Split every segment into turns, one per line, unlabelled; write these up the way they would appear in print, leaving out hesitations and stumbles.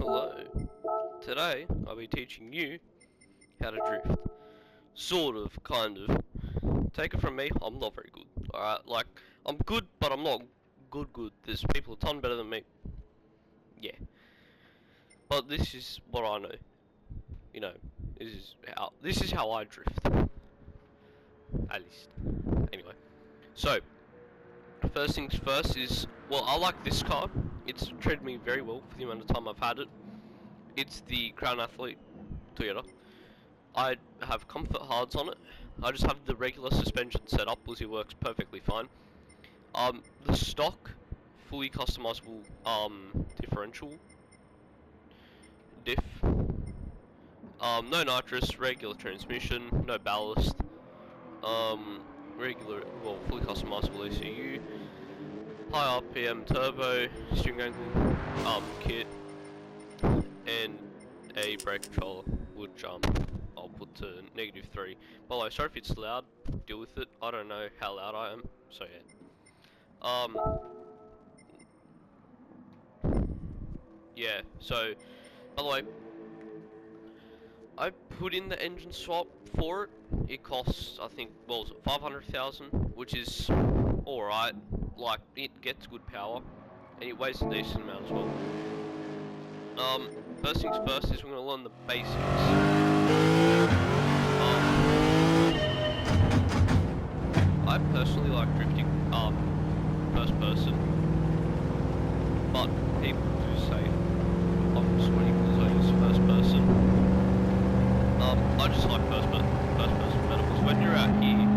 Hello. Today I'll be teaching you how to drift. Sort of, kind of. Take it from me, I'm not very good. Alright, like, I'm good, but I'm not good. There's people a ton better than me. Yeah. But this is what I know. You know, this is how I drift. At least. Anyway. So, first things first is, well, I like this car. It's treated me very well for the amount of time I've had it. It's the Crown Athlete Toyota. I have comfort hards on it. I just have the regular suspension set up, which works perfectly fine. The stock, fully customizable differential diff. No nitrous, regular transmission, no ballast. Fully customizable ECU. High RPM turbo, steering angle, kit, and a brake controller, which I'll put to -3. By the way, sorry if it's loud, deal with it. I don't know how loud I am, so yeah. So, by the way, I put in the engine swap for it. It costs, I think, what was it, 500,000, which is alright. Like, it gets good power, and it weighs a decent amount as well. First things first is we're going to learn the basics. I personally like drifting first person, but people do say I'm sweaty because I use first person. I just like first person better because when you're out here,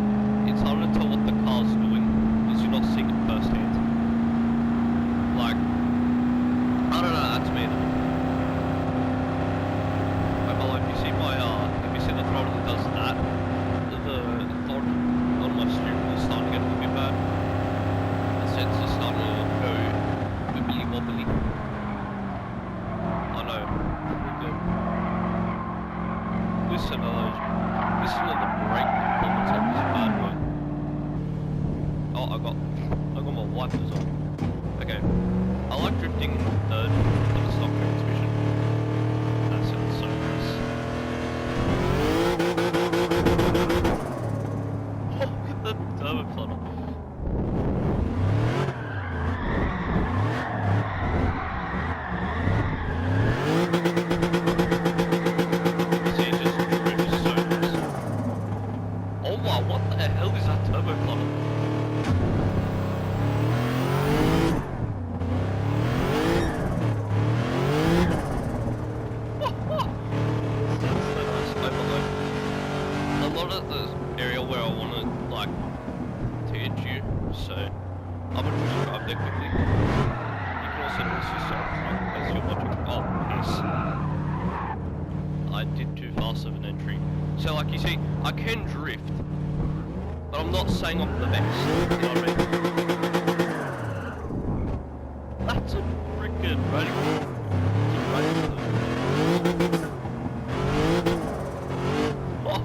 it's hard to tell what the car's doing because you're not seeing it firsthand. Like, I don't know, that's me though. If you see the throttle that does that, the throttle on my steering wheel is starting to get a little bit bad. The sensor's starting to go wibbly wobbly. I know, pretty good. Listen to the brake performance on this bad boy. Oh, I got my wipers on. Okay, I like drifting in third with the stock transmission. That sounds so nice. Oh, look at the turbo plotter. See, it just drifts so nice. Oh my, what the hell is that turbo plotter? So, I'm gonna just drive there quickly. You can also do this yourself, like, as you're watching. Oh, yes. I did too fast of an entry. So, like, you see, I can drift, but I'm not saying I'm the best. You know what I mean? That's a freaking radical. Oh,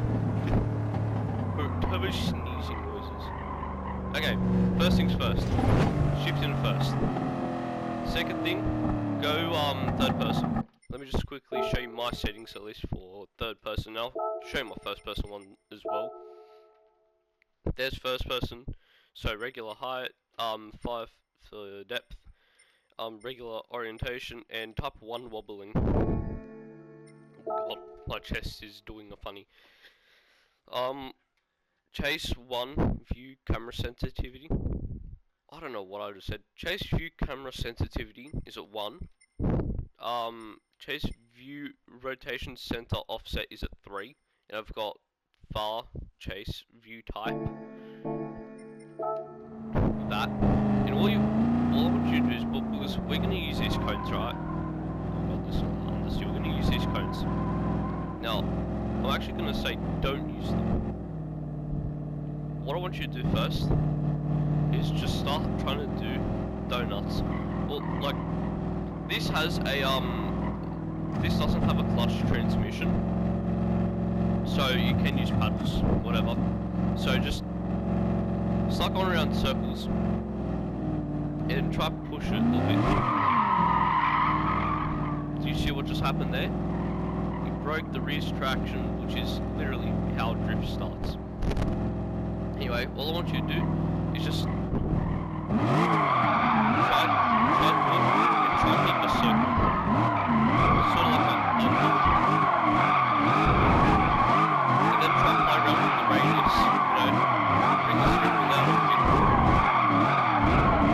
turbo sneezing noises. Okay, first things first, shift in first. Second thing, go third person. Let me just quickly show you my settings at least for third person. I'll show you my first person one as well. There's first person, so regular height, 5 for depth, regular orientation, and type 1 wobbling. God, my chest is doing a funny. Chase 1 view camera sensitivity. I don't know what I just said. Chase view camera sensitivity is at 1. Chase view rotation center offset is at 3. And I've got far chase view type. That. And all I want you to do is, because we're going to use these cones, right? I've got this on this. We're going to use these cones. Now, I'm actually going to say don't use them. What I want you to do first is just start trying to do donuts. Well, like, this has a, this doesn't have a clutch transmission, so you can use paddles, whatever. So just start going around circles and try to push it a little bit. Do you see what just happened there? You broke the rear traction, which is literally how drift starts. Anyway, all I want you to do is just try to do it and try to keep a circle. Sort of like a and then try to play around with the radius, bring the steering wheel out a bit.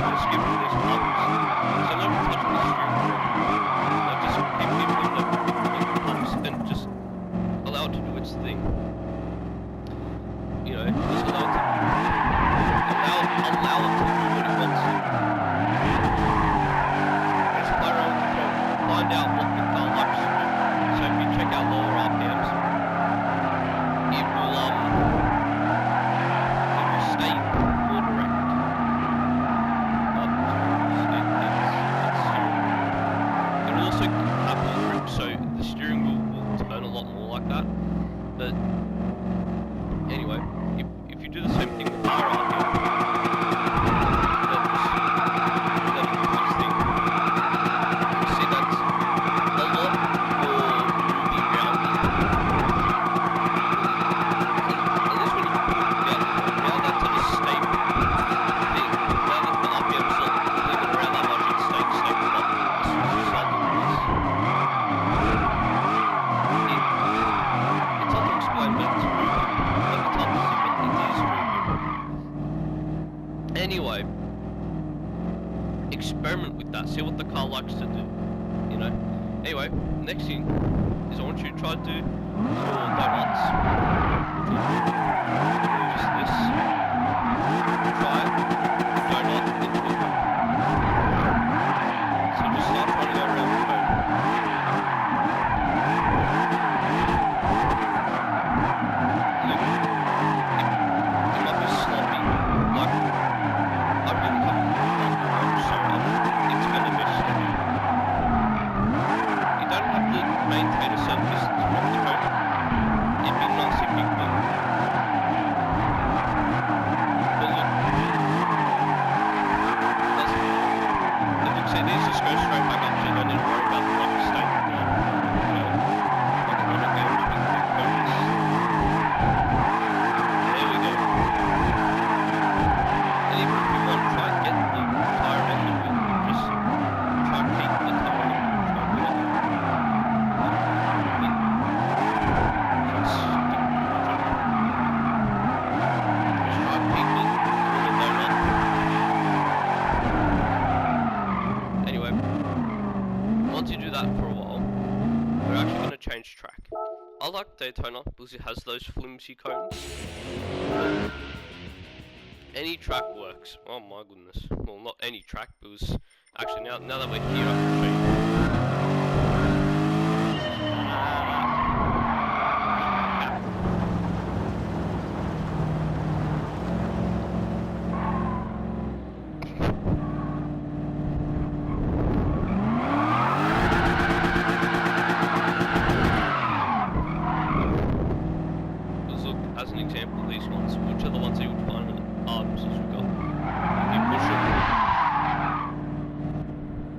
Just give it these bumps. So never touching the steering wheel. Just keep giving it the bumps and just allow it to do its thing. Just allow it to do what it wants to. Just play around with the control, find out what the car likes to do. So if you check out lower RPMs, it will stay more direct. It will also have more grip, so the steering wheel will turn a lot more like that. But anyway, if you do the same thing with the higher RPM, anyway, experiment with that, see what the car likes to do, Anyway, next thing is I want you to try to do your donuts, just this, try it, donut into it, so just start trying to go around the cone. It might be sloppy, like, I really haven't so it's going to be sloppy. You don't have to maintain a certain distance from the cone. It'd be nice if you could. But look, see, these just go straight back up, so you don't need to worry about the like staying down. Like a lot of games with big cones. There we go. And even if you want to try and get the tyre on the wheel, just try and keep the tyre on the wheel. Anyway, once you do that for a while, we're actually going to change track. I like Daytona because it has those flimsy cones. But any track works. Oh my goodness. Well, not any track, because actually now that we're here, I can show you. As an example, these ones, which are the ones that you would find on arms as we go. You push them,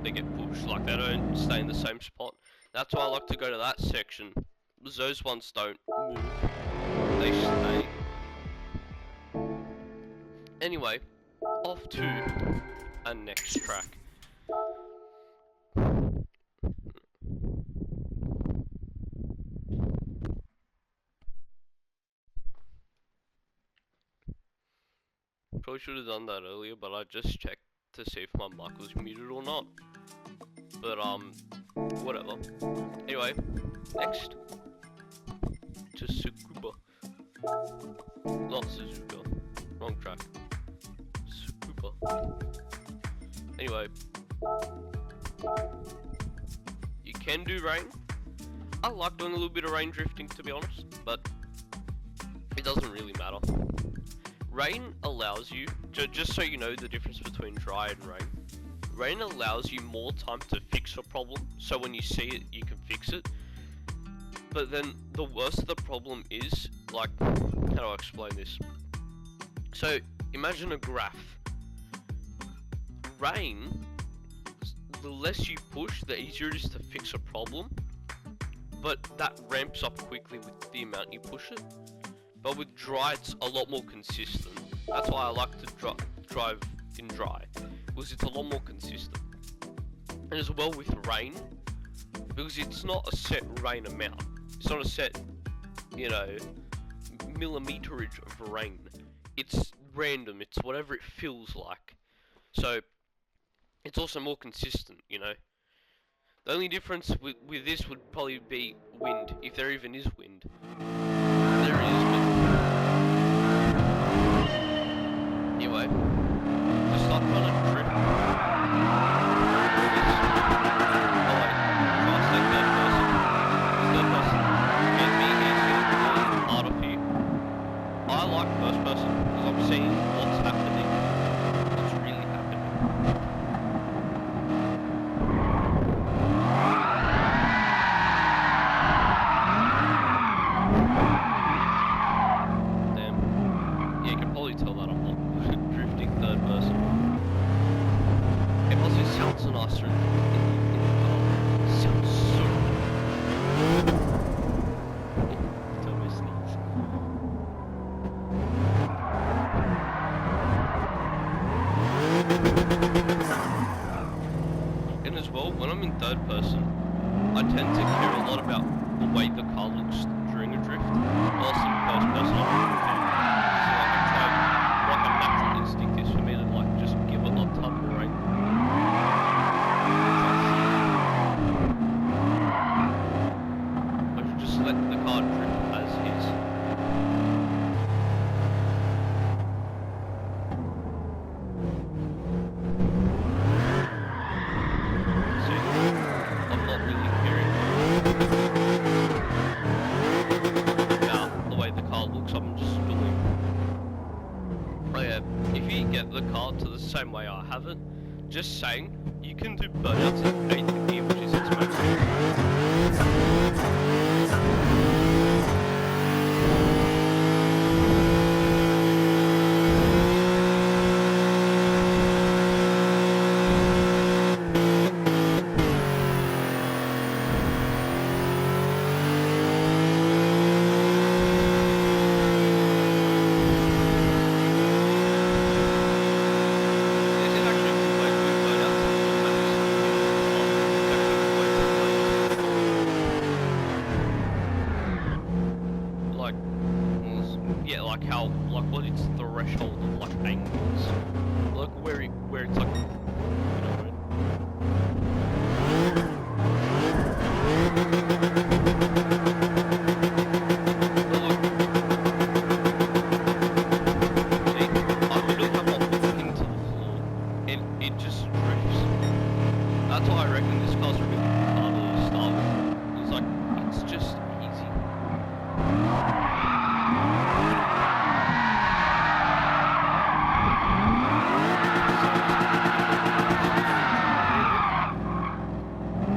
they get pushed, like they don't stay in the same spot. That's why I like to go to that section, because those ones don't move, they stay. Anyway, off to our next track. Probably should have done that earlier, but I just checked to see if my mic was muted or not. But whatever. Anyway, next to Tsukuba. Not Suzuka. Wrong track. Tsukuba. Anyway, you can do rain. I like doing a little bit of rain drifting, to be honest, but it doesn't really matter. Rain allows you, just so you know the difference between dry and rain, rain allows you more time to fix a problem, so when you see it, you can fix it. But then the worst of the problem is, like, how do I explain this? So, imagine a graph. Rain, the less you push, the easier it is to fix a problem. but that ramps up quickly with the amount you push it. But with dry, it's a lot more consistent. That's why I like to drive in dry, because it's a lot more consistent. And as well with rain, because it's not a set rain amount. It's not a set, you know, millimeterage of rain. It's random. It's whatever it feels like. So it's also more consistent, you know. The only difference with this would probably be wind, if there even is wind. There is, but anyway, just start trying to drift. I like first person because I'm seeing what's happening, what's really happening. Damn. Yeah, you can probably tell that I'm not drifting third person. It also sounds nicer in the car. It sounds so good. Don't miss these. And as well, when I'm in third person, I tend to care a lot about the way the car looks during a drift. Whilst in first person, I really do. So I can try, like a natural instinct is for me to like just give it a ton of rain. I should just let the car drift as is. The car to the same way I have it. Just saying, you can do burnouts at 8th gear, which is its what its threshold of like angles, like where it's like, you know, see, I really have not looked into the floor, and it just drifts. That's why I reckon this car's really hard to start with. It's like, it's just easy.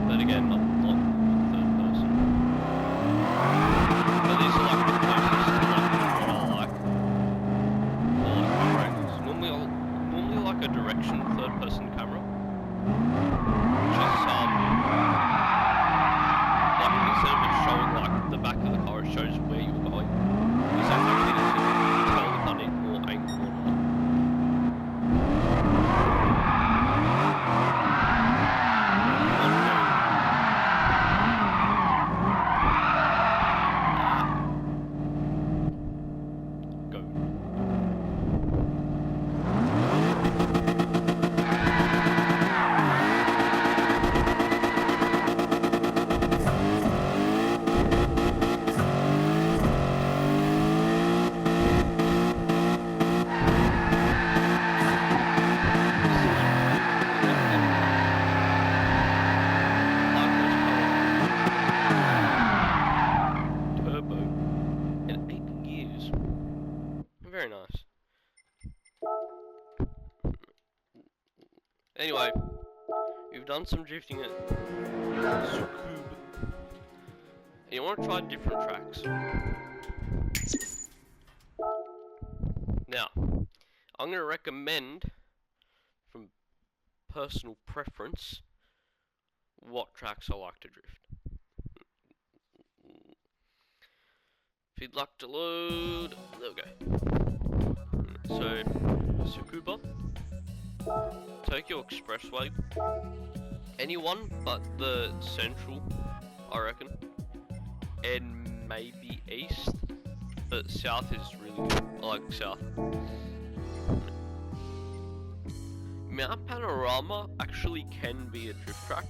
But again, I'm not third person. But these are like the closest to like what I like. Or like camera angles. Normally I like a direction third person camera. Which is like instead of it showing like the back of the car, it shows where you're going. Because that's actually to tell if I need more angle or not. Very nice. Anyway, we've done some drifting at Sukub. And you want to try different tracks. Now, I'm going to recommend, from personal preference, what tracks I like to drift. Feed luck to load. There we go. So, Tsukuba, Tokyo Expressway. Anyone but the central, I reckon. And maybe east. But south is really good. I like south. Mount Panorama actually can be a drift track,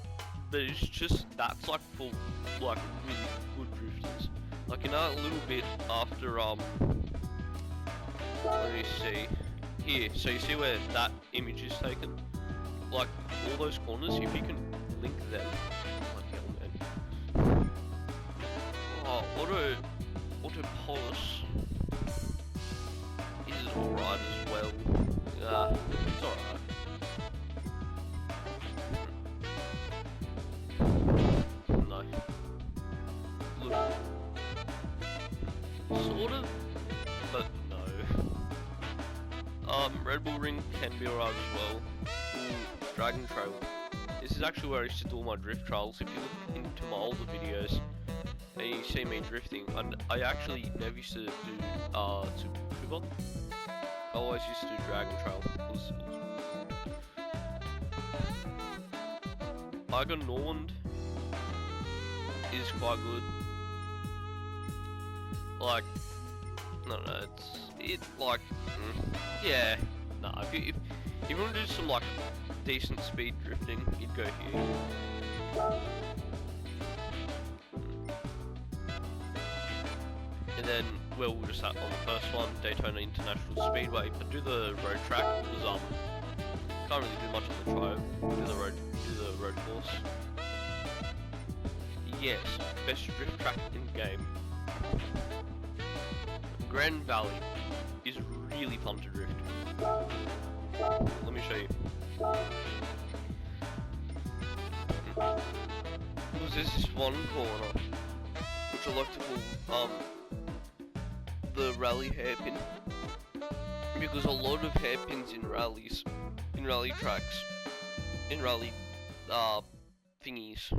but it's just that's like for like really good drifters. Like you know a little bit after let me see here. So you see where that image is taken? Like all those corners, if you can link them. Like hell, man. Oh, auto polish is alright as well. It's alright. No. Look. Sort of, but no. Red Bull Ring can be alright as well. Ooh, Dragon Trail. This is actually where I used to do all my drift trials. If you look into my older videos and you see me drifting, I actually never used to do Tsukuba. I always used to do Dragon Trail. Eiger Norland is quite good. Like, no, yeah. Nah, if you want to do some like decent speed drifting, you'd go here. And then, well, we'll just have on the first one, Daytona International Speedway, but do the road track because can't really do much on the trial. Do the road course. Yes, best drift track in the game. Grand Valley is really fun to drift. Let me show you. Because there's this one corner which I like to call the rally hairpin, because a lot of hairpins in rallies, in rally tracks, in rally thingies,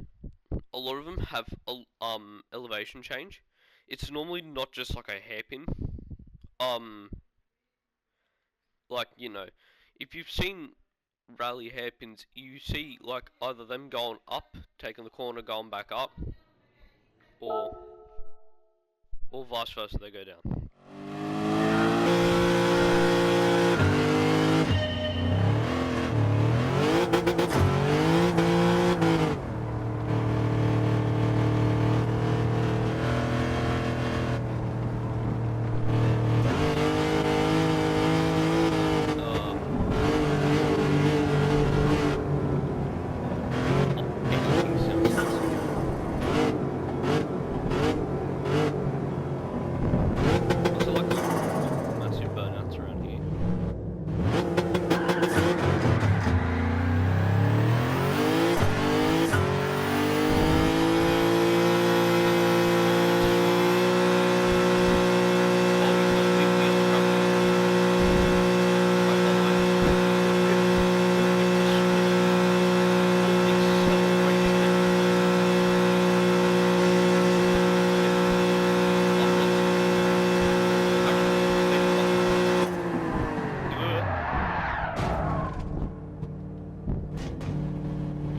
a lot of them have a elevation change. It's normally not just like a hairpin. Like, you know, if you've seen rally hairpins, you see like either them going up, taking the corner, going back up, or vice versa, they go down.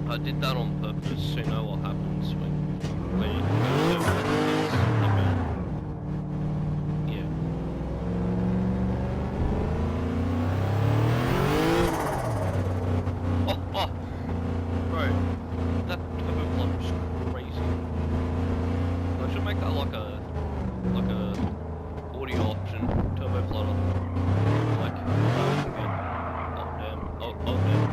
I did that on purpose, so you know what happens when you go so yeah. Oh, bro, that turbo plunge is crazy. I should make that like a audio option, turbo plotter. Like, oh damn, oh damn.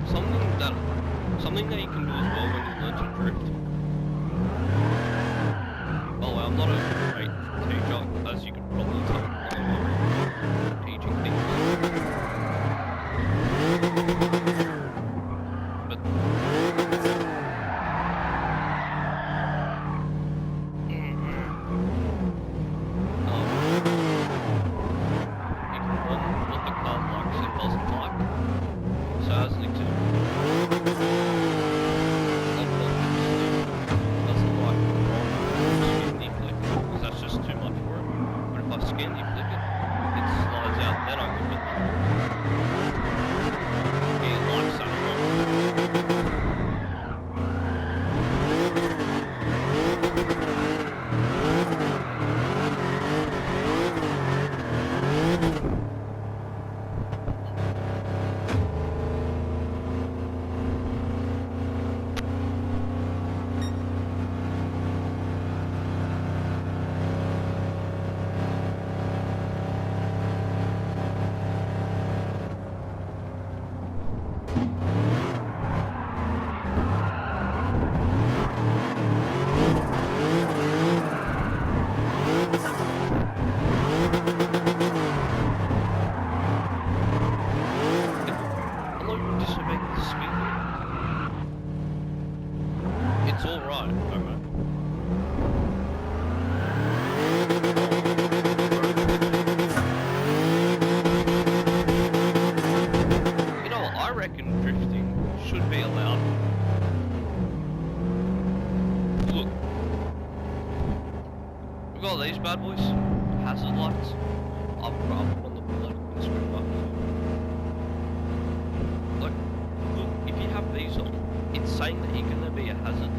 something that you can do as well when you learn to drift. Oh, well, I'm not a great teacher, as you can probably tell. Teaching things. But you can learn what the car likes and doesn't like. So as an example, doesn't like skin knee flick because that's just too much for it. But if I skin knee flick it, it slides out. Then I can get that. He likes that a lot. It's alright, alright. You know what, I reckon drifting should be allowed. Look. We've got these bad boys. Hazard lights. I've put on the bloody windscreen button. Like, look, if you have these on, it's saying that you're gonna be a hazard.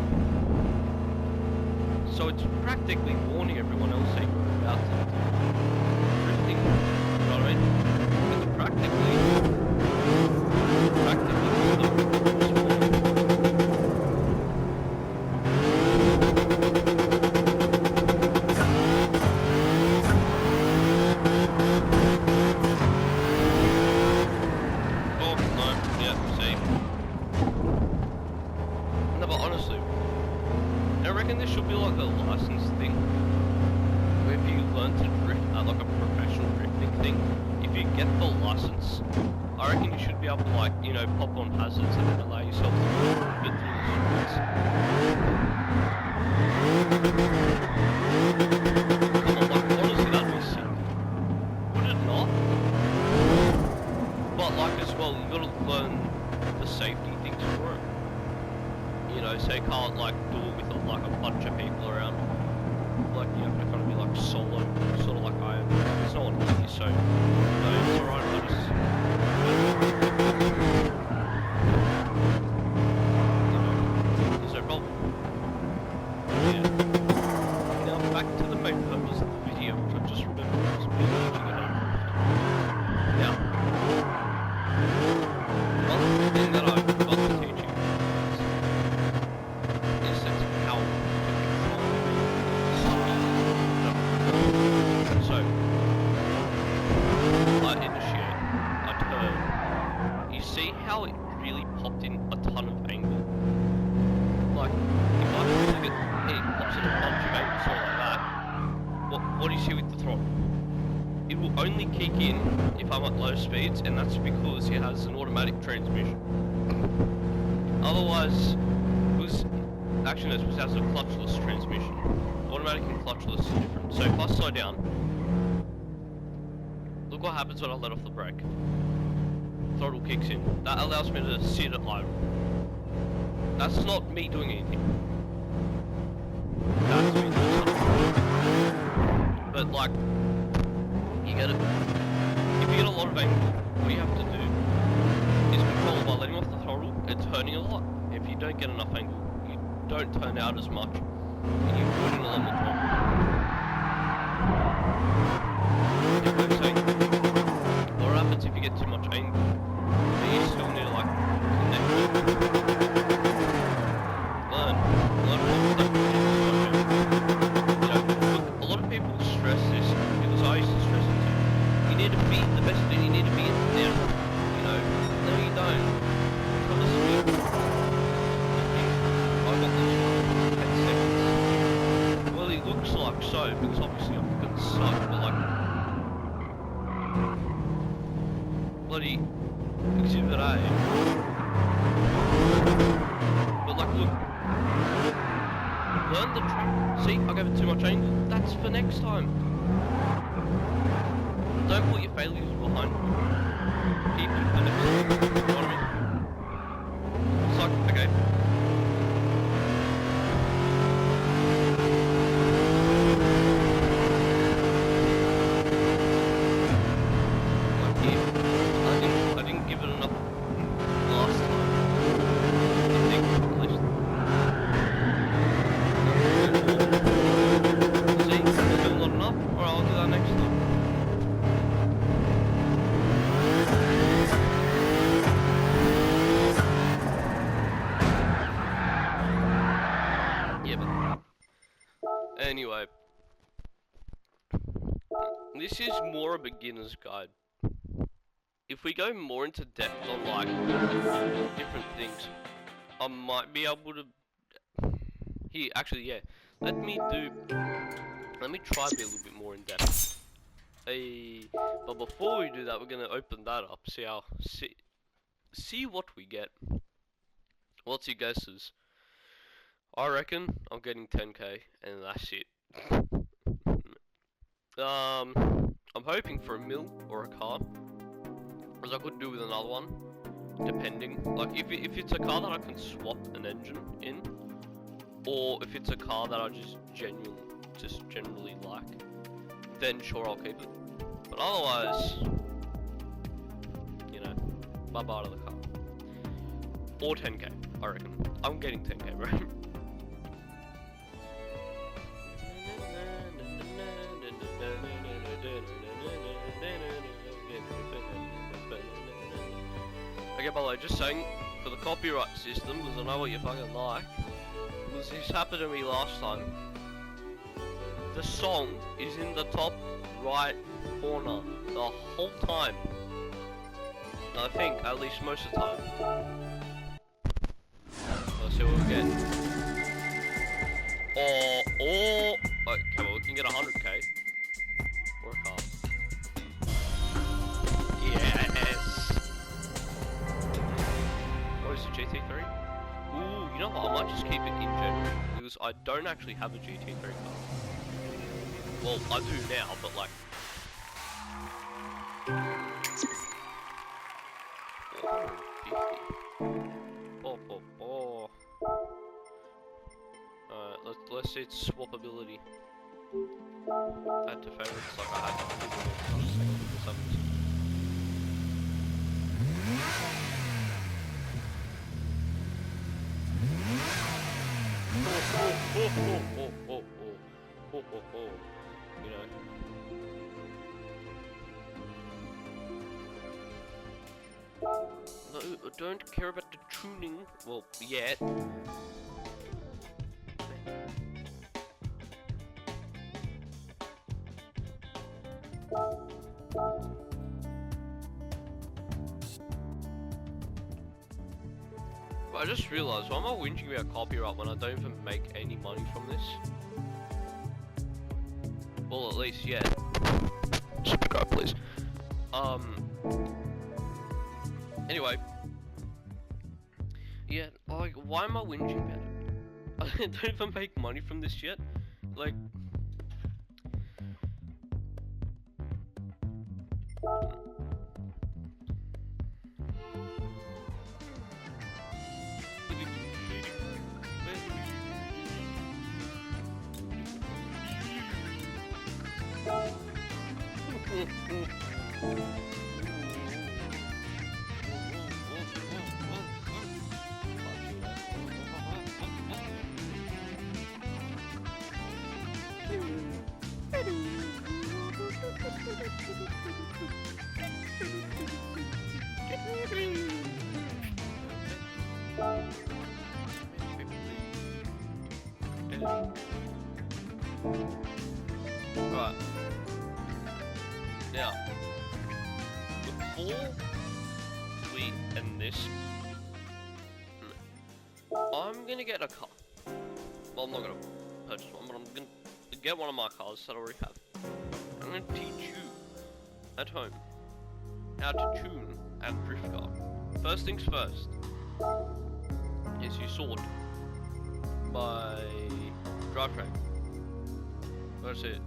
So it's practically warning everyone else that you're about to drifting. You know what I mean? It's practically oh no, yeah, see. No, but honestly, I reckon this should be like a license thing. Where if you learn to drift at like a professional drifting thing, if you get the license, I reckon you should be able to like, you know, pop on hazards and then allow yourself to go a bit through the streets. Come on, like honestly that'd be sick. Would it not? But like as well, you gotta learn the safety things for it. You know, so you can't like do it with like a bunch of people around. Like you have to kind of be like solo, sort of like I am. There's no one with you, so no, it's alright. I just there's no problem. Yeah. Now back to the main purpose of the video, which I just remembered was me teaching you how to drift. Now, one thing that I've got to teach you is that how to control so I initiate a turn. You see how it really popped in a ton of angle? Like, if I look at it pops in a bunch of angle sort of like that, what do you see with the throttle? It will only kick in if I'm at low speeds, and that's because it has an automatic transmission. Otherwise, actually no, it has a clutchless transmission. Automatic and clutchless is different. So if I slow down, look what happens when I let off the brake. Throttle kicks in. That allows me to sit at idle. That's not me doing anything. That's me doing something. But like, you get it. If you get a lot of angle, what you have to do is control it by letting off the throttle and turning a lot. If you don't get enough angle, you don't turn out as much, and you put in a lot more throttle. You know what I'm saying? What happens if you get too much angle? You still need to like connect it. Learn from that. You know, look, a lot of people stress this because I used to stress it too. You need to be the best and you need to be in there. You know, no you don't. From the know, because obviously I'm gonna suck, but like... Bloody... Exhibit A. But like, look... Learn the track. See, I gave it too much angle. That's for next time. Don't put your failures behind you. Keep them for next time. You know what I mean? It's like, okay. Like here, I didn't give it enough last time. I think at least. See, still not enough. Alright, I'll do that next time. Anyway, this is more a beginner's guide. If we go more into depth on like different things, I might be able to. Here, actually, yeah. Let me try to be a little bit more in depth. But before we do that, we're gonna open that up. See what we get. What's your guesses? I reckon I'm getting 10k, and that's it. I'm hoping for a mill or a car, as I could do with another one, depending. Like if it's a car that I can swap an engine in, or if it's a car that I just generally like, then sure I'll keep it. But otherwise, you know, bye bye to the car. Or 10k, I reckon. I'm getting 10k, bro. Okay, by the way, just saying, for the copyright system, because I know what you fucking like, because this happened to me last time, the song is in the top right corner the whole time. I think, at least most of the time. Let's see what we get. Okay, well, we can get 100k. Or a car. Yes! What is the GT3? Ooh, you know what? I might just keep it in general, because I don't actually have a GT3 car. Well, I do now, but like... Alright, let's see its swappability. Add to favorites, like I had to do you know. No, I don't care about the tuning, well, yet. But I just realised, why am I whinging about copyright when I don't even make any money from this? Well, at least yet. Subscribe, please. Anyway. Yeah, like, why am I whinging about it? I don't even make money from this yet. Like... Right. Now, before we end this, I'm gonna get a car. Well, I'm not gonna purchase one, but I'm gonna get one of my cars that I already have. I'm going to teach you at home how to tune a drift car. First things first is you sort by drivetrain. That's it.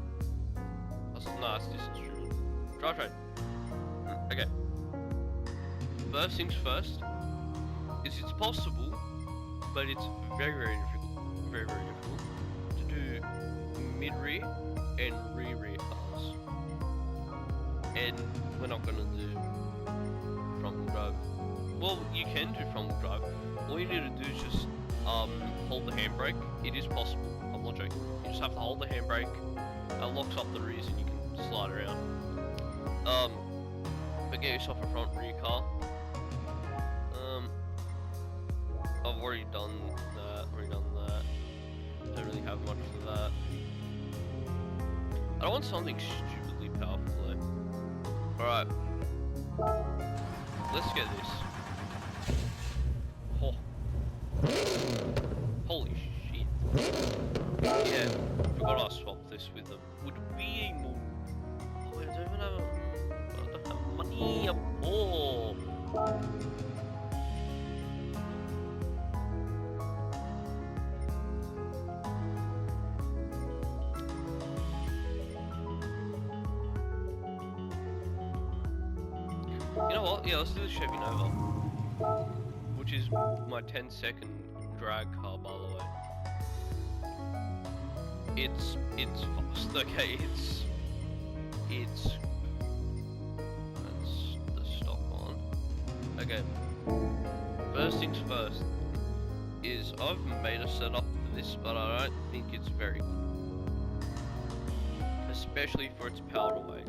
No, that's distance driven. Drivetrain. Okay. First things first is it's possible, but it's very, very difficult. Very, very difficult to do mid-rear and rear cars. And we're not gonna do front-wheel drive. Well, you can do front-wheel drive. All you need to do is just hold the handbrake. It is possible. I'm not joking. You just have to hold the handbrake. That locks up the rears and you can slide around. But get yourself a front-rear car. I've already done that. Don't really have much for that. I don't want something stupidly powerful though. Alright. Let's get this. Oh. Holy shit. Yeah, forgot I swapped this with a would be more. Oh, I don't even have I don't have money. Oh. You know what? Yeah, let's do the Chevy Nova, which is my 10-second drag car, by the way. It's fast. Okay, it's that's the stock on. Okay. First things first is I've made a setup for this, but I don't think it's very good, especially for its powered away.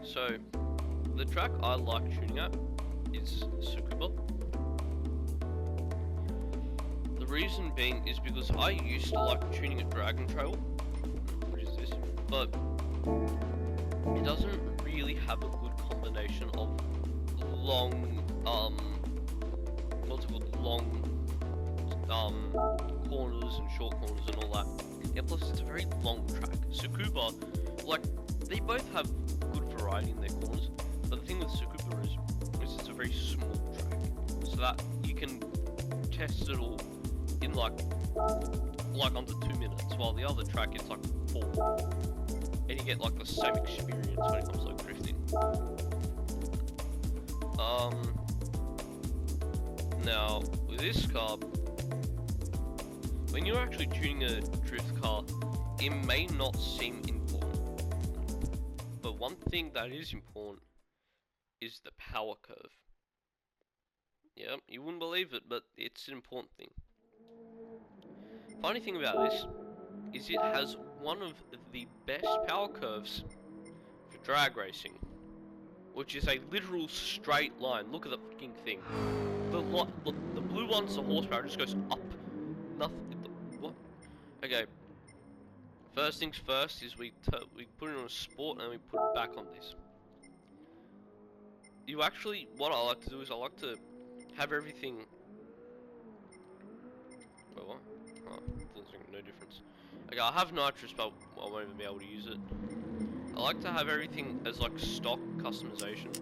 So, the track I like tuning at is Tsukuba. The reason being is because I used to like tuning at Dragon Trail, which is this, but it doesn't really have a good combination of long, what's it called, long, corners and short corners and all that. Yeah, plus it's a very long track. Tsukuba, like, they both have good variety in their corners, but the thing with Tsukuba is it's a very small track, so that you can test it all in like under 2 minutes, while the other track is like 4, and you get like the same experience when it comes to like drifting. Now with this car, when you're actually tuning a drift car, it may not seem important, but one thing that is important is the power curve. Yeah, you wouldn't believe it, but it's an important thing. Funny thing about this is it has one of the best power curves for drag racing, which is a literal straight line. Look at the fucking thing. The blue one's the horsepower, it just goes up. Nothing. What? Okay. First things first is we put it on a sport and we put it back on this. You actually, what I like to do is I like to have everything. Wait, what? Oh, doesn't make no difference. Okay, I have nitrous, but I won't even be able to use it. I like to have everything as like stock customization.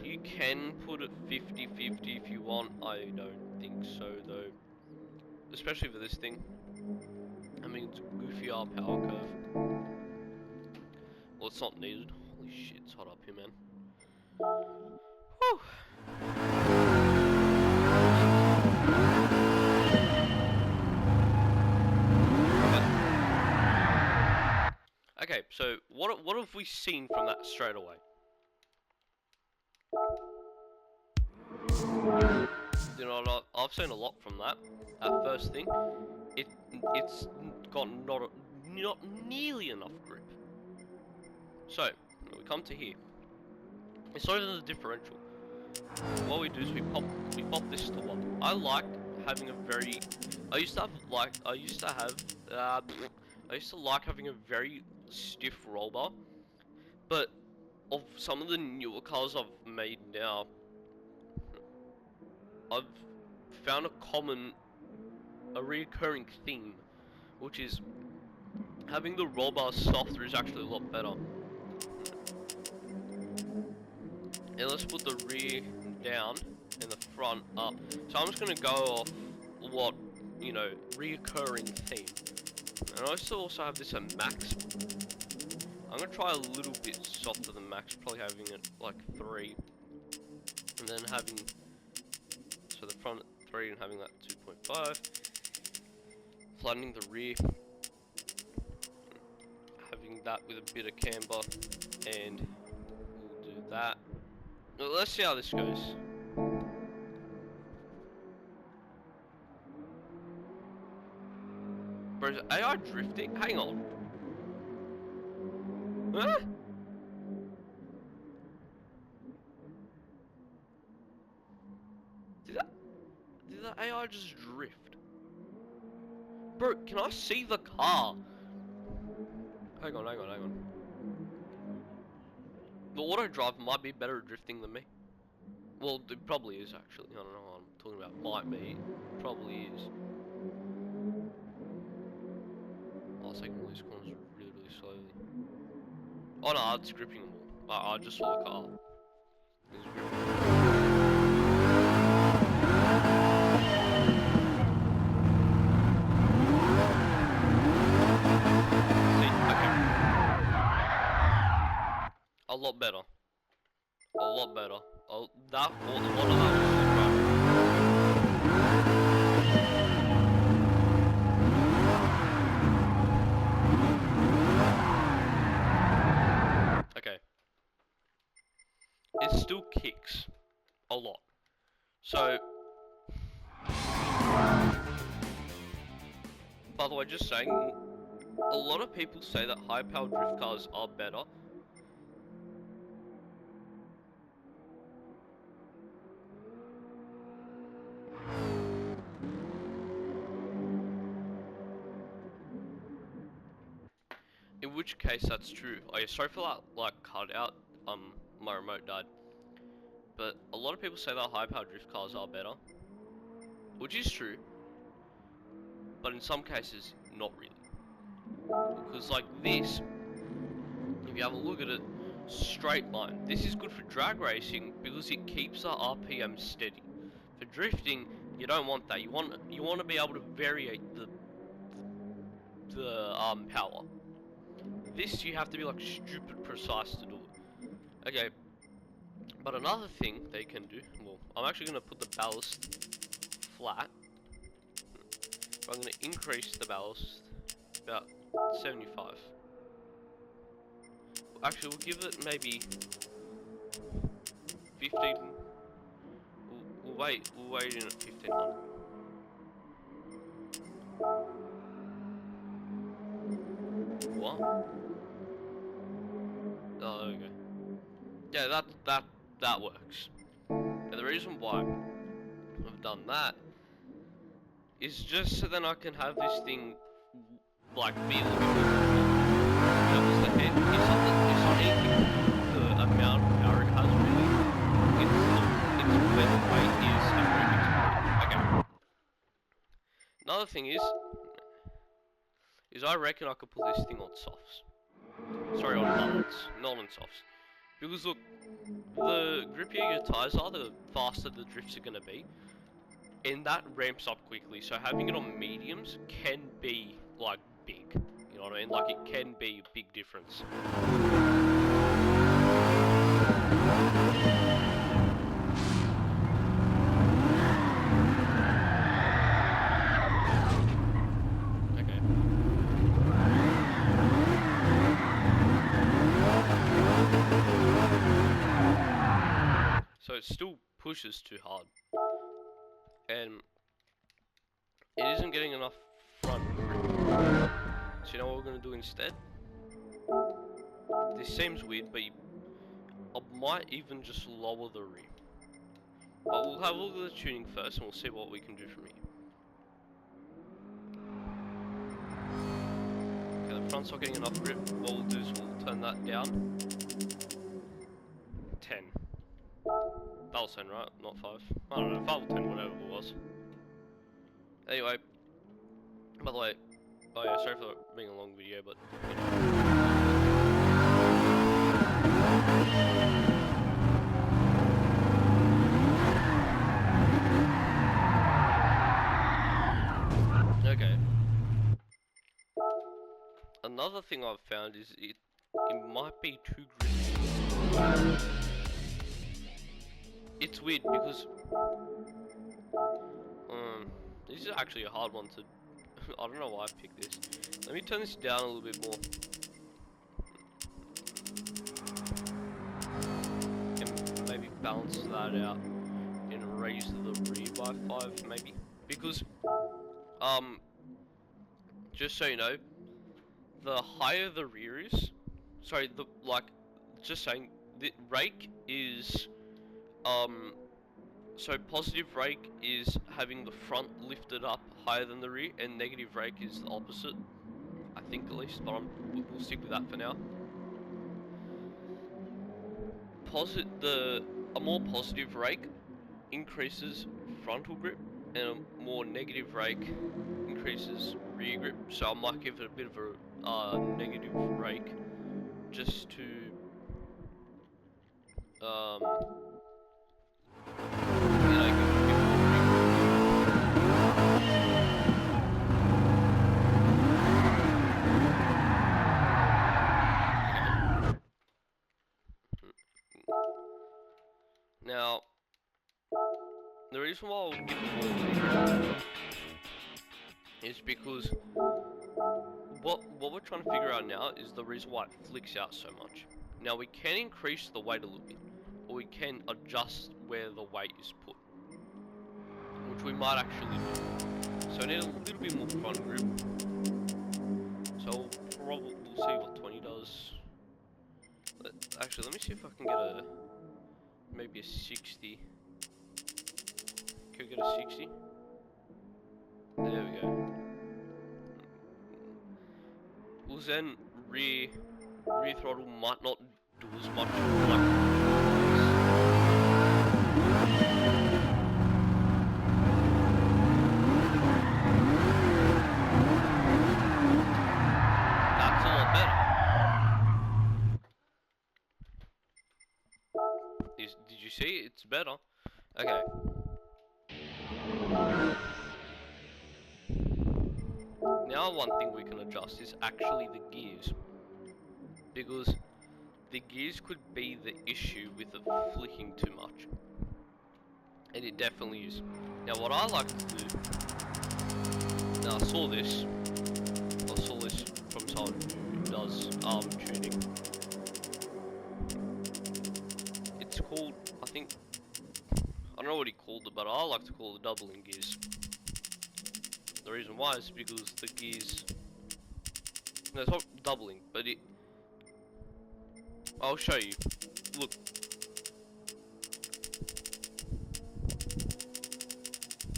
You can put it 50-50 if you want. I don't think so though. Especially for this thing. I mean, it's a goofy power curve. Well, it's not needed. Holy shit, it's hot up here, man. Whew. Okay, so what have we seen from that straight away? You know, I've seen a lot from that. First thing, it's got not nearly enough grip. So we come to here. It's not even the differential. What we do is we pop this to 1. I like having a very. I used to like having a very stiff roll bar, but of some of the newer cars I've made now, I've found a recurring theme, which is having the roll bar softer is actually a lot better. And let's put the rear down and the front up. So I'm just gonna go off what, you know, reoccurring theme. And I also have this at max. I'm gonna try a little bit softer than max, probably having it like 3. And then having, so the front at 3 and having that 2.5. Flattening the rear. Having that with a bit of camber. And we'll do that. Well, let's see how this goes. Bro, is AI drifting? Hang on. Huh? Did that AI just drift? Bro, can I see the car? Hang on. The auto drive might be better at drifting than me. Well, it probably is actually. I don't know what I'm talking about. Might be. It probably is. I was taking all these corners really slowly. Oh no, it's gripping them all. I just saw the car. It's gripping. A lot better. A lot better. A lot of that was okay. It still kicks a lot. So, by the way, just saying, a lot of people say that high-powered drift cars are better. In which case, that's true. Okay, sorry for that, like, cut out. My remote died. But a lot of people say that high-powered drift cars are better, which is true. But in some cases, not really. Because like this, if you have a look at it, straight line. This is good for drag racing because it keeps the RPM steady. For drifting, you don't want that. You want to be able to vary the power. This you have to be like stupid precise to do it. Okay. But another thing they can do, well, I'm actually going to put the ballast flat. I'm going to increase the ballast about 75. Actually, we'll give it maybe 15. We'll wait in at 1500. What? Oh, there we go. Yeah, that works. And the reason why I've done that is just so then I can have this thing like be a little bit more the head. It's not anything the amount of power it has really. It's where the weight is and where it's okay. Another thing is I reckon I could put this thing on softs. Sorry, on nuts, not on softs. Because look, the grippier your tires are, the faster the drifts are going to be. And that ramps up quickly, so having it on mediums can be, like, big. You know what I mean? Like, it can be a big difference. So it still pushes too hard, and it isn't getting enough front grip. So you know what we're going to do instead? This seems weird, but I might even just lower the rear. But we'll have a look at the tuning first, and we'll see what we can do from here. Okay, the front's not getting enough grip. What we'll do is we'll turn that down. 10. That was 10, right? Not 5. I don't know, 5 or 10, whatever it was. Anyway, by the way, oh yeah, sorry for being a long video, but okay. Another thing I've found is it might be too gritty. It's weird because this is actually a hard one to. I don't know why I picked this. Let me turn this down a little bit more. And maybe balance that out and raise the rear by 5 maybe. Because just so you know, the higher the rear is, sorry, just saying, the rake is so positive rake is having the front lifted up higher than the rear, and negative rake is the opposite. I think at least, but we'll stick with that for now. A more positive rake increases frontal grip, and a more negative rake increases rear grip. So I might give it a bit of a negative rake, just to Now, the reason why I'll give it more is because what we're trying to figure out now is the reason why it flicks out so much. Now we can increase the weight a little bit, or we can adjust where the weight is put, which we might actually do. So I need a little bit more front grip. So we'll see what 20 does. Actually, let me see if I can get maybe a 60. Can we get a 60? There we go. Well then, rear throttle might not do as much That's a lot better. Did you see? It's better. Okay. Now one thing we can adjust is actually the gears, because the gears could be the issue with it flicking too much, and it definitely is. Now what I like to do, now I saw this from someone who does tuning. It's called, I don't know what he called it, but I like to call it doubling gears. The reason why is because the gears, no, it's not doubling, but I'll show you. Look.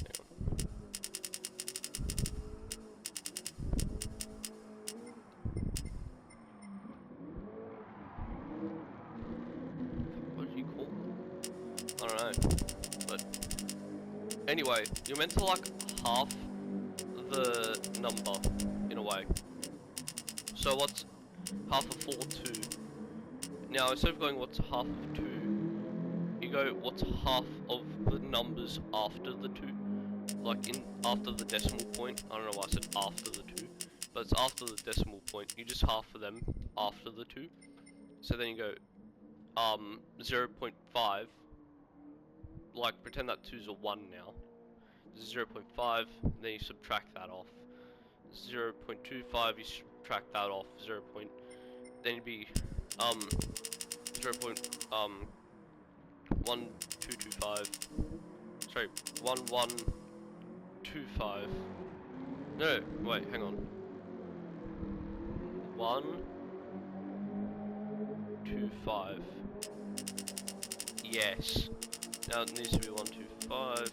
Hang on. What do you call it? I don't know. But anyway, you're meant to like half the number in a way. So what's half of 4, 2? Now instead of going what's half of 2, you go what's half of the numbers after the 2. Like after the decimal point. I don't know why I said after the 2, but it's after the decimal point. You just half of them after the 2. So then you go 0.5. Like pretend that 2's a 1 now. 0.5, then you subtract that off. 0.25, you subtract that off. Then it'd be 0.1225. Sorry, 1125. No, wait, hang on. 125. Yes. Now it needs to be 125.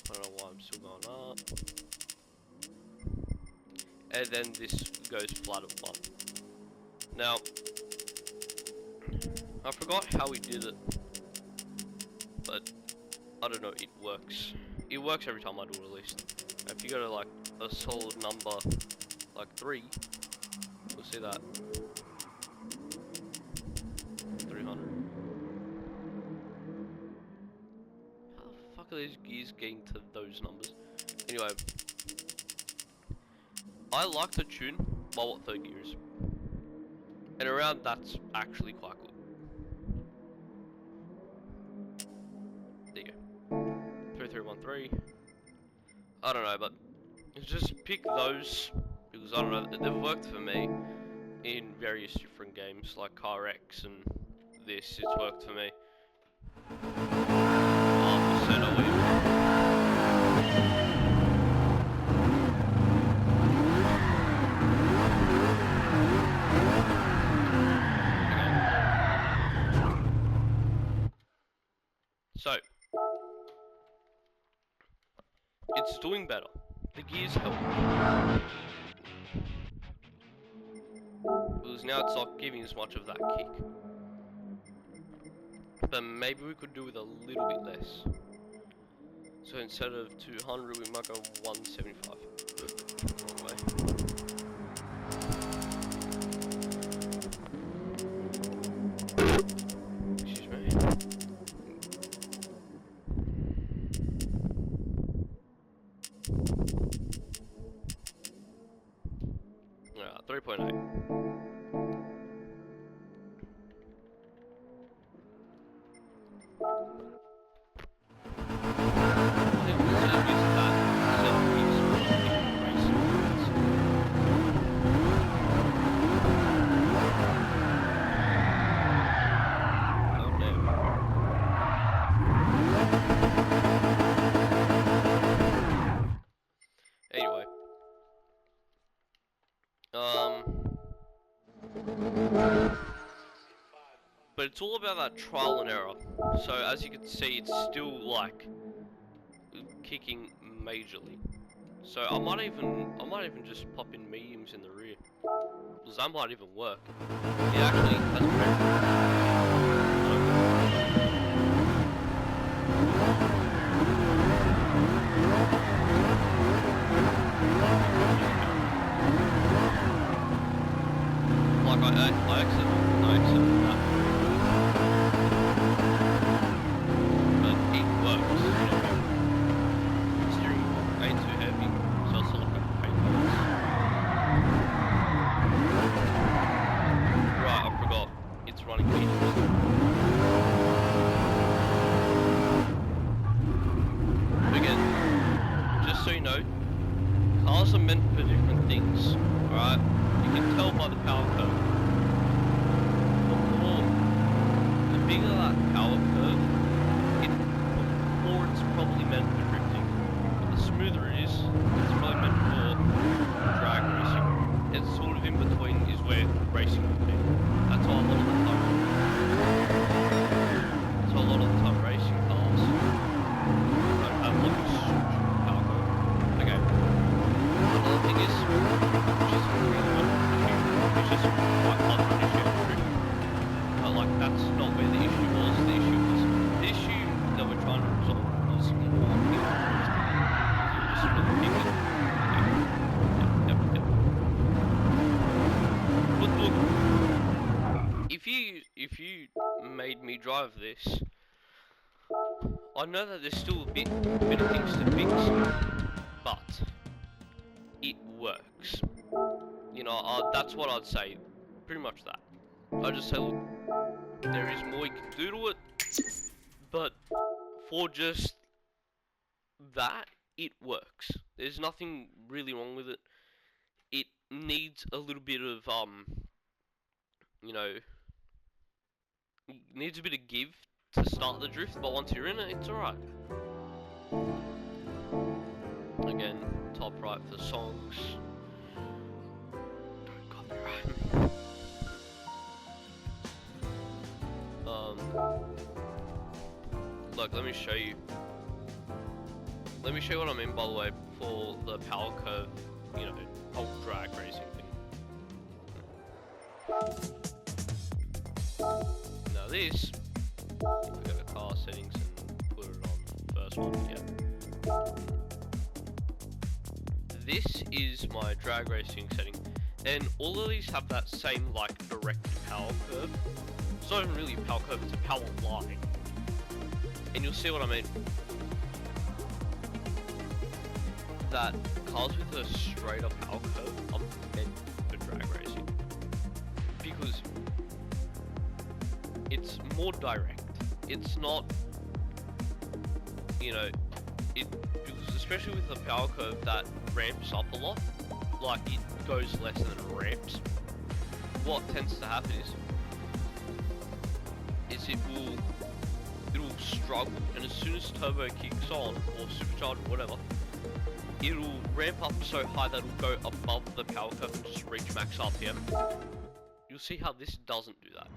I don't know why I'm still going up. And then this goes flat at 1. Now, I forgot how we did it, but I don't know, it works. It works every time I do it, at least. If you go to like a solid number, like 3, you'll see that. 300. How the fuck are these gears getting to those numbers? Anyway, I like to tune my what third gear is. And around that's actually quite good. There you go. 3313. I don't know, but just pick those because I don't know, they've worked for me in various different games like Car X and this. It's worked for me. So, it's doing better. The gears help. Because now it's not giving as much of that kick. But maybe we could do with a little bit less. So instead of 200, we might go 175. Wrong way. Excuse me. Alright, 3.8. Anyway, but it's all about that trial and error. So as you can see, it's still like kicking majorly. So I might even just pop in mediums in the rear, because that might even work. It actually has I accidentally that. But it works, you know. Steering wheel ain't too heavy, so it's like a paint box. Right, I forgot. It's running mediums. Again, just so you know, cars are meant for different things, alright? You can tell by the power curve. The bigger that power curve, or it's probably meant for drifting. But the smoother it is, it's probably meant for drag racing. It's sort of in between is where racing would be. That's why a lot of the time. That's why a lot of the time racing cars don't have like a super power curve. Okay. Another thing is, which is really good, it's just quite hard to initiate drift. But like that's not where the issue was. The issue that we're trying to resolve was more just really thinking. Yep. But look, if you made me drive this, I know that there's still a bit of things to fix, but it works. You know, that's what I'd say. Pretty much that. I'd just say, look, there is more you can do to it, but for just that, it works. There's nothing really wrong with it. It needs a little bit of, you know, it needs a bit of give to start the drift, but once you're in it, it's alright. Again, top right for songs. Don't copyright me. Look, let me show you. Let me show you what I mean, by the way, for the power curve, you know, whole drag racing thing. this, if I go to car settings and put it on first one, yeah. This is my drag racing setting, and all of these have that same like direct power curve. It's not even really a power curve, it's a power line. And you'll see what I mean. That cars with a straighter power curve are meant for drag racing. Because it's more direct. It's not, you know, because especially with the power curve that ramps up a lot, like it goes less than it ramps. What tends to happen is it'll struggle, and as soon as turbo kicks on or supercharge or whatever, it'll ramp up so high that it'll go above the power curve and just reach max RPM. You'll see how this doesn't do that.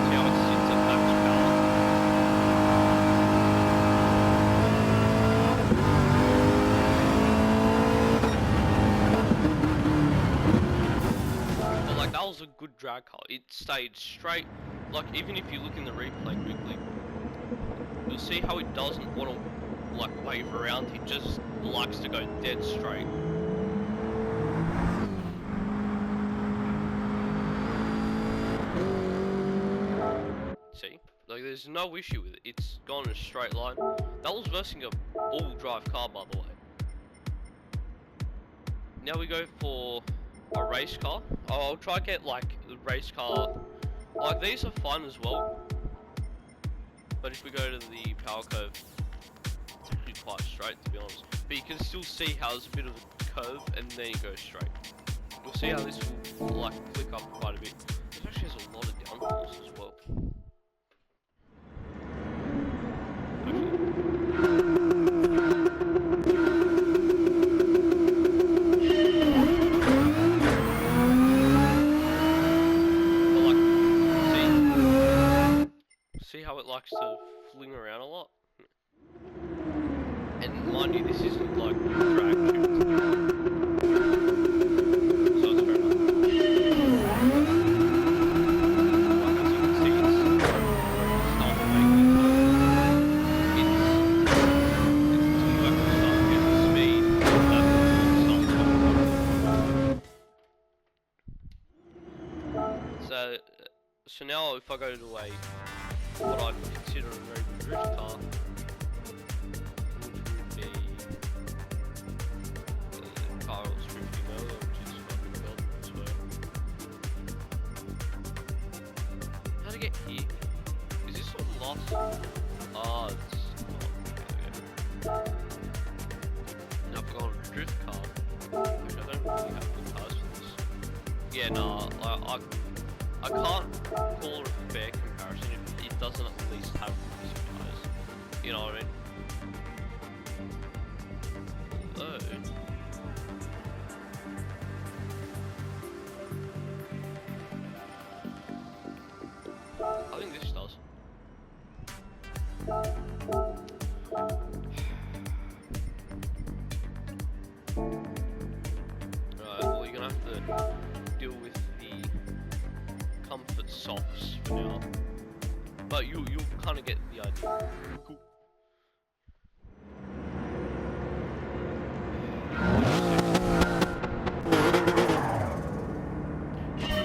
See how it sits at max power? But like, that was a good drag car. It stayed straight. Like, even if you look in the replay quickly, you'll see how it doesn't want to like wave around. It just likes to go dead straight. See, like there's no issue with it. It's gone in a straight line. That was versing a all-wheel drive car, by the way. Now we go for a race car. I'll try to get like the race car. Like these are fun as well. But if we go to the power curve, it's actually quite straight, to be honest. But you can still see how there's a bit of a curve, and then you go straight. You'll see how this will like flick up quite a bit. This actually has a lot of downforce as well. See how it likes to fling around a lot? And mind you, this isn't like drag tuned. So it's fair enough. Like, as you can see, it's not making it's until you actually start getting the speed that starts. So now if I go to a what I'd consider a very good drift car, which would be the car I was drifting earlier, which is fucking god, I swear. How to get here? Is this on last? Ah, it's not. Okay. Now if I go on a drift car, which I don't really have good cars for this. Yeah, nah, I can't call it a fair comparison if it doesn't at least have racing tires. You know what I mean? Although, I think this does. Right, well you're gonna have to deal with the comfort softs for now. But you'll kind of get the idea. Cool.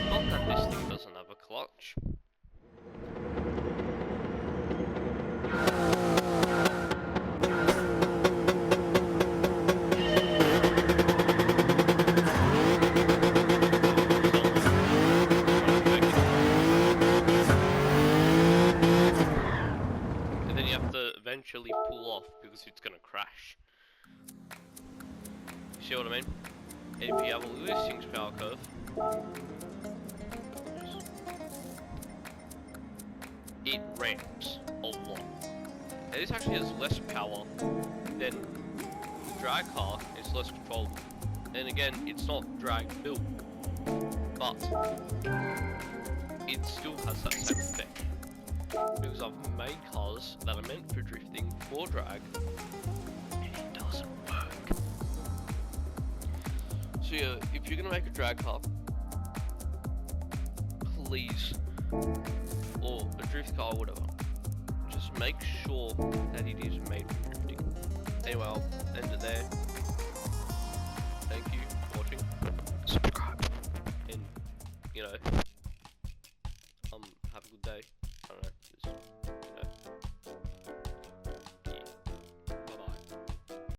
Not that this thing doesn't have a clutch. Eventually pull off because it's gonna crash. You see what I mean? And if you have a look at this thing's power curve, it ramps a lot. And this actually has less power than the drag car. It's less controllable. And again, it's not drag built, but it still has that same effect. Because I've made cars that are meant for drifting for drag, and it doesn't work. So yeah, if you're gonna make a drag car, please, or a drift car or whatever, just make sure that it is made for drifting. Anyway, I'll end it there. Thank you for watching. Subscribe. And, you know,